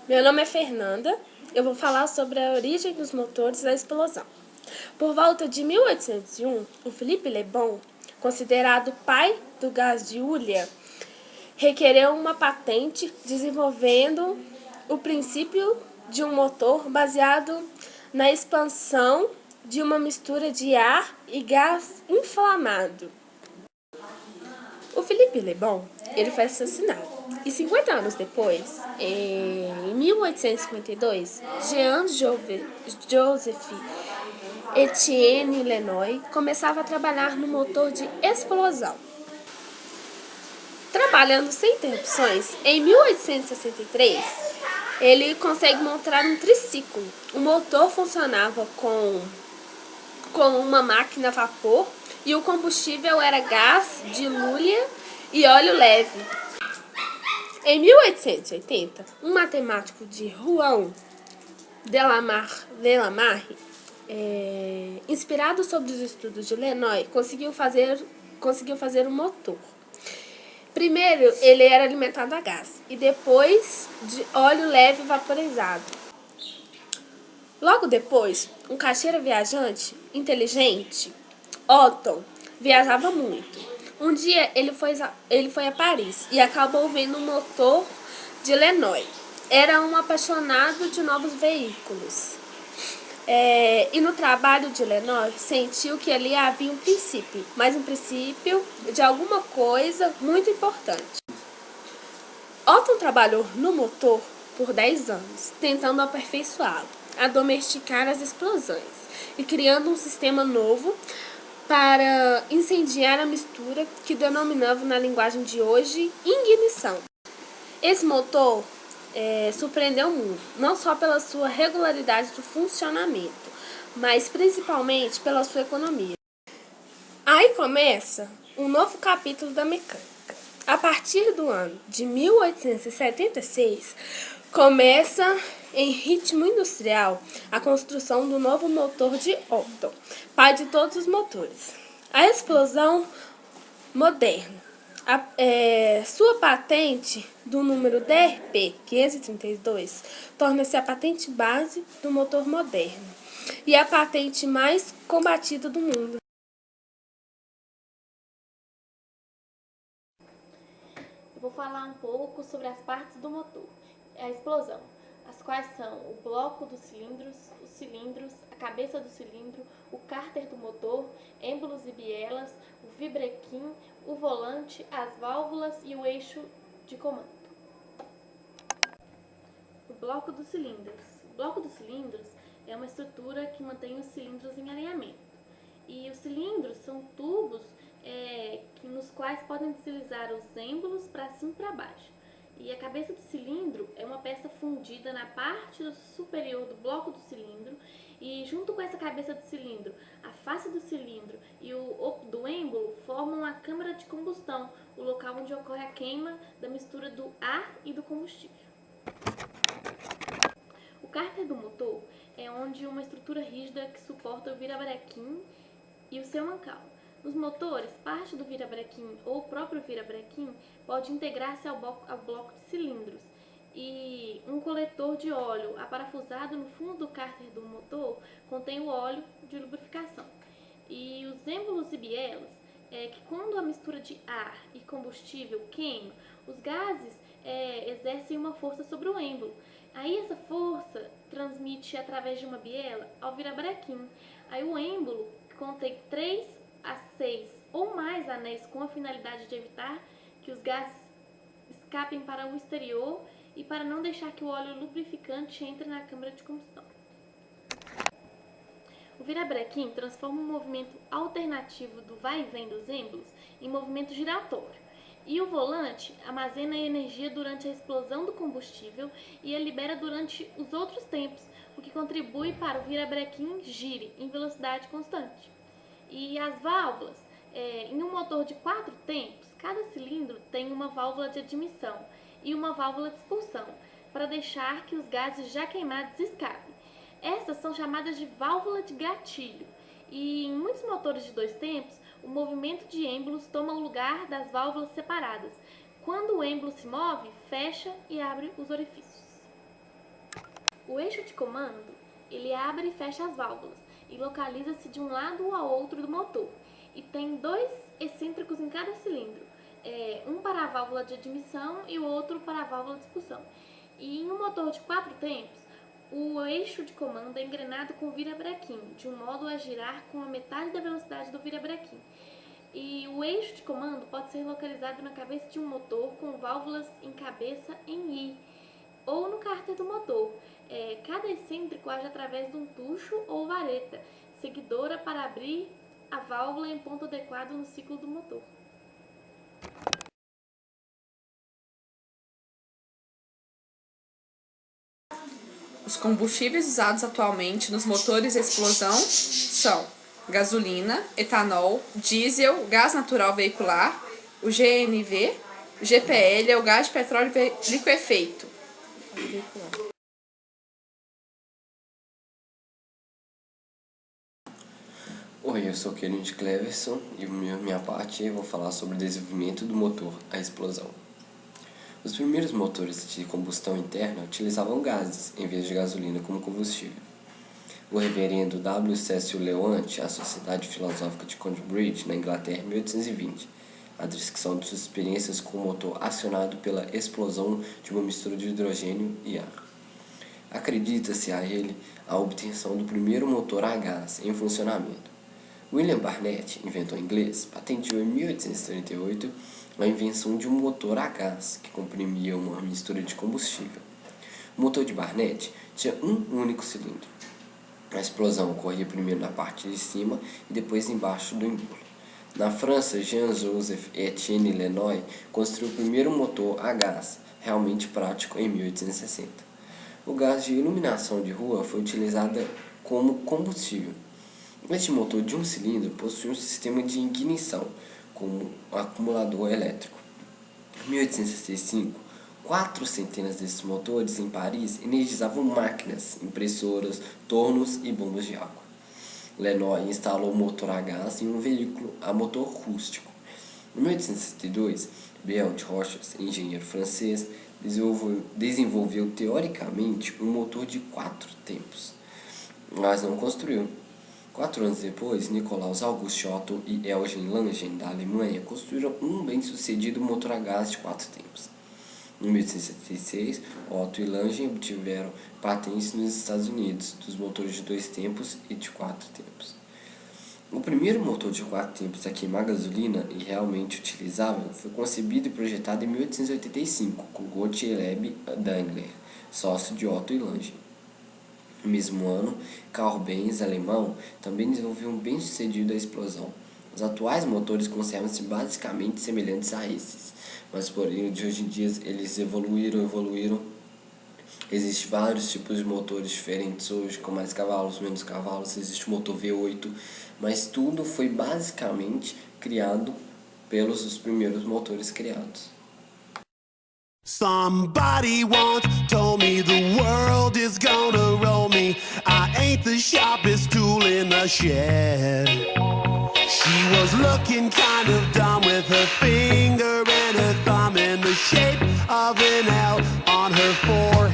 Meu nome é Fernanda, eu vou falar sobre a origem dos motores da explosão. Por volta de 1801, o Philippe Le Bon, considerado pai do gás de Julia, requereu uma patente desenvolvendo o princípio de um motor baseado na expansão de uma mistura de ar e gás inflamado. O Philippe Le Bon, ele foi assassinado. E 50 anos depois, em 1852, Jean-Joseph Etienne Lenoir começava a trabalhar no motor de explosão. Trabalhando sem interrupções, em 1863, ele consegue montar um triciclo. O motor funcionava com uma máquina a vapor e o combustível era gás, dilúria e óleo leve. Em 1880, um matemático de Juan Delamarre, inspirado sobre os estudos de Lenoir, conseguiu fazer um motor. Primeiro, ele era alimentado a gás e depois de óleo leve vaporizado. Logo depois, um caixeiro viajante inteligente, Otto, viajava muito. Um dia ele foi a Paris e acabou vendo um motor de Lenoir. Era um apaixonado de novos veículos. E no trabalho de Lenoir sentiu que ali havia um princípio, mas um princípio de alguma coisa muito importante. Otto trabalhou no motor por 10 anos, tentando aperfeiçoá-lo, a domesticar as explosões e criando um sistema novo para incendiar a mistura que denominamos na linguagem de hoje ignição. Esse motor surpreendeu o mundo, não só pela sua regularidade de funcionamento, mas principalmente pela sua economia. Aí começa um novo capítulo da mecânica. A partir do ano de 1876, começa em ritmo industrial a construção do novo motor de Otto, pai de todos os motores. A explosão moderna. Sua patente do número DRP 532 torna-se a patente base do motor moderno e a patente mais combatida do mundo. Eu vou falar um pouco sobre as partes do motor, a explosão, as quais são o bloco dos cilindros, os cilindros, a cabeça do cilindro, o cárter do motor, êmbolos e bielas, o vibrequim, o volante, as válvulas e o eixo de comando. O bloco dos cilindros. O bloco dos cilindros é uma estrutura que mantém os cilindros em alinhamento. E os cilindros são tubos nos quais podem deslizar os êmbolos para cima e para baixo. E a cabeça do cilindro é uma peça fundida na parte superior do bloco do cilindro e junto com essa cabeça do cilindro, a face do cilindro e o do êmbolo formam a câmara de combustão, o local onde ocorre a queima da mistura do ar e do combustível. O cárter do motor é onde uma estrutura rígida que suporta o virabrequim e o seu mancal. Nos motores, parte do virabrequim ou o próprio virabrequim pode integrar-se ao bloco de cilindros e um coletor de óleo aparafusado no fundo do cárter do motor contém o óleo de lubrificação. E os êmbolos e bielas que quando a mistura de ar e combustível queima, os gases exercem uma força sobre o êmbolo. Aí essa força transmite através de uma biela ao virabrequim. Aí o êmbolo contém 3 a 6 ou mais anéis com a finalidade de evitar que os gases escapem para o exterior e para não deixar que o óleo lubrificante entre na câmara de combustão. O virabrequim transforma o movimento alternativo do vai e vem dos êmbolos em movimento giratório. E o volante armazena a energia durante a explosão do combustível e a libera durante os outros tempos, o que contribui para o virabrequim gire em velocidade constante. E as válvulas Em um motor de 4 tempos, cada cilindro tem uma válvula de admissão e uma válvula de expulsão, para deixar que os gases já queimados escapem. Essas são chamadas de válvula de gatilho. E em muitos motores de 2 tempos, o movimento de êmbolos toma o lugar das válvulas separadas. Quando o êmbolo se move, fecha e abre os orifícios. O eixo de comando, ele abre e fecha as válvulas e localiza-se de um lado ao outro do motor. E tem 2 excêntricos em cada cilindro, um para a válvula de admissão e o outro para a válvula de expulsão. E em um motor de 4 tempos, o eixo de comando é engrenado com virabrequim, de um modo a girar com a metade da velocidade do virabrequim. E o eixo de comando pode ser localizado na cabeça de um motor com válvulas em cabeça em I, ou no cárter do motor. Cada excêntrico age através de um tucho ou vareta, seguidora para abrir a válvula em ponto adequado no ciclo do motor. Os combustíveis usados atualmente nos motores a explosão são gasolina, etanol, diesel, gás natural veicular, o GNV, o GPL é o gás de petróleo liquefeito. Oi, eu sou Kennedy Cleverson e minha parte eu vou falar sobre o desenvolvimento do motor a explosão. Os primeiros motores de combustão interna utilizavam gases em vez de gasolina como combustível. O reverendo W. Cecil Lewant, à Sociedade Filosófica de Cambridge, na Inglaterra, em 1820, a descrição de suas experiências com o motor acionado pela explosão de uma mistura de hidrogênio e ar. Acredita-se a ele a obtenção do primeiro motor a gás em funcionamento. William Barnett, inventor inglês, patenteou em 1838 a invenção de um motor a gás que comprimia uma mistura de combustível. O motor de Barnett tinha um único cilindro. A explosão ocorria primeiro na parte de cima e depois embaixo do êmbolo. Na França, Jean-Joseph Etienne Lenoy construiu o primeiro motor a gás, realmente prático, em 1860. O gás de iluminação de rua foi utilizado como combustível. Este motor de um cilindro possui um sistema de ignição, como um acumulador elétrico. Em 1865, 400 desses motores em Paris energizavam máquinas, impressoras, tornos e bombas de água. Lenoy instalou o motor a gás em um veículo a motor rústico. Em 1862, Béat Rochus, engenheiro francês, desenvolveu teoricamente um motor de 4 tempos, mas não construiu. 4 anos depois, Nikolaus August Otto e Eugen Langen, da Alemanha, construíram um bem-sucedido motor a gás de 4 tempos. Em 1876, Otto e Langen obtiveram patentes nos Estados Unidos dos motores de 2 tempos e de 4 tempos. O primeiro motor de 4 tempos a queimar gasolina e realmente utilizável foi concebido e projetado em 1885 por Gottlieb Daimler, sócio de Otto e Langen. No mesmo ano, Karl Benz, alemão, também desenvolveu um bem-sucedido a explosão. Os atuais motores conservam-se basicamente semelhantes a esses, mas porém de hoje em dia eles evoluíram. Existem vários tipos de motores diferentes hoje, com mais cavalos, menos cavalos, existe o motor V8, mas tudo foi basicamente criado pelos os primeiros motores criados. Somebody once told me the world is gonna roll me. I ain't the sharpest tool in the shed. She was looking kind of dumb with her finger and her thumb in the shape of an L on her forehead.